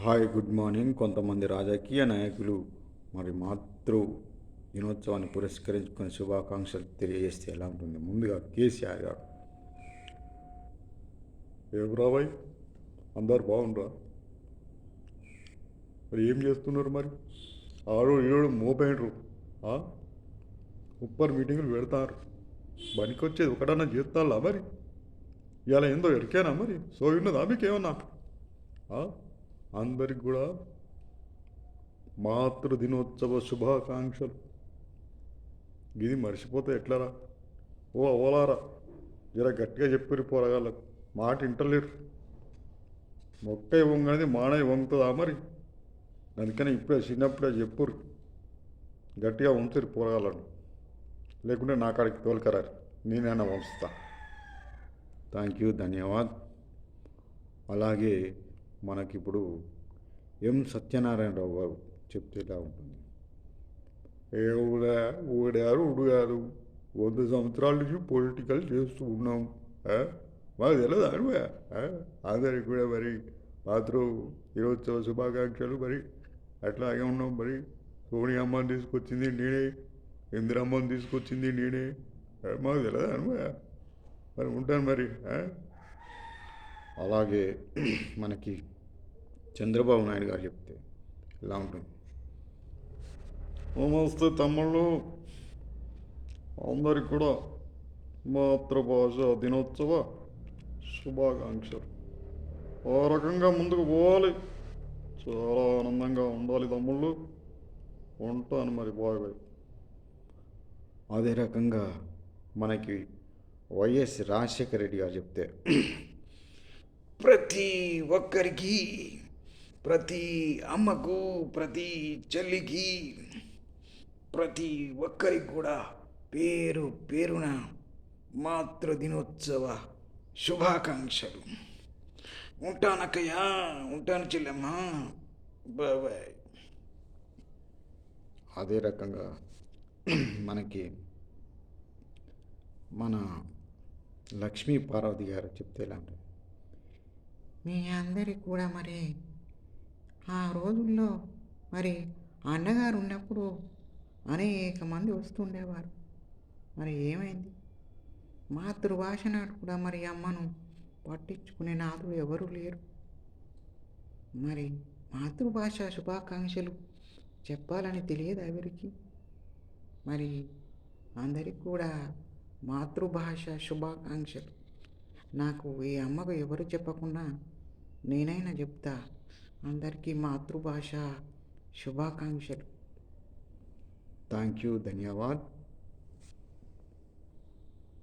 Hi good morning. కొంతమంది రాజకీయ నాయకులు మరి మాతృ దినోత్సవాన్ని పురస్కరించుకొని శుభాకాంక్షలు తెలియజేస్తే ఎలా ఉంటుంది? ముందుగా కేసీఆర్ గారు, ఏం రాబాయ్, అందరు బాగుండ్రా? మరి ఏం చేస్తున్నారు? మరి ఆడు ఏడు మోపేండ్రు, ఉప్పర్ మీటింగులు పెడతారు. బనికొచ్చేది ఒకటన్నా చేస్తాలా? మరి ఇలా ఏందో ఎరికేనా? మరి ఉన్నదా మీకేమన్నా? అందరికి కూడా మాతృ దినోత్సవ శుభాకాంక్షలు. ఇది మర్చిపోతే ఎట్లరా? ఓ అవలారా, జర గట్టిగా చెప్పిరు పోరగాళ్ళకు, మాట ఇంటలేరు. మొక్క వంగనేది మానవి వంగుతుందా? మరి అందుకని ఇప్పుడే చిన్నప్పుడే చెప్పురు, గట్టిగా వంచురు పోరగాళ్ళను, లేకుంటే నా కాడికి తోలుకరారు, నేనైనా వంచుతా. Thank you, ధన్యవాద్. అలాగే మనకిప్పుడు సత్యనారాయణరావు గారు చెప్తే ఇలా ఉంటుంది. ఊడారు ఉడుగారు, 100 సంవత్సరాల నుంచి పొలిటికల్ చేస్తూ ఉన్నాం. మాకు తెలియదు అనువా. అందరికి కూడా మరి మాతృ దినోత్సవ శుభాకాంక్షలు. మరి అట్లాగే ఉన్నాం. మరి సోనియమ్మని తీసుకొచ్చింది నేనే, ఇందిరమ్మని తీసుకొచ్చింది నేనే. మాకు తెలియదు అనువా. మరి ఉంటాను మరి. అలాగే మనకి చంద్రబాబు నాయుడు గారు చెప్తే ఇలా ఉంటుంది. నమస్తే తమ్ముళ్ళు, అందరికి కూడా మాతృభాష దినోత్సవ శుభాకాంక్షలు. ఆ రకంగా ముందుకు పోవాలి, చాలా ఆనందంగా ఉండాలి తమ్ముళ్ళు. ఉంటాను మరి, బాయ్. అదే రకంగా మనకి వైఎస్ రాజశేఖర రెడ్డి గారు చెప్తే, ప్రతి ఒక్కరికి, ప్రతి అమ్మకు, ప్రతి చెల్లికి, ప్రతి ఒక్కరికి కూడా పేరు పేరున మాతృ దినోత్సవ శుభాకాంక్షలు. ఉంటానక్కయ్యా, ఉంటాను చెల్లెమ్మా, బాయ్. అదే రకంగా మనకి మన లక్ష్మీ పార్వతి గారు చెప్తే ఎలా ఉంటుంది? మీ అందరికి కూడా మరి ఆ రోజుల్లో మరి అన్నగారు ఉన్నప్పుడు అనేక మంది వస్తుండేవారు. మరి ఏమైంది? మాతృభాష నాడు కూడా మరి అమ్మను పట్టించుకునే నాదుడు ఎవరు లేరు. మరి మాతృభాష శుభాకాంక్షలు చెప్పాలని తెలియదు ఎవరికి. మరి అందరికి కూడా మాతృభాష శుభాకాంక్షలు. నాకు ఈ అమ్మకు ఎవరు చెప్పకుండా నేనైనా చెప్తా. అందరికీ మాతృభాష శుభాకాంక్షలు. Thank you, ధన్యవాద్.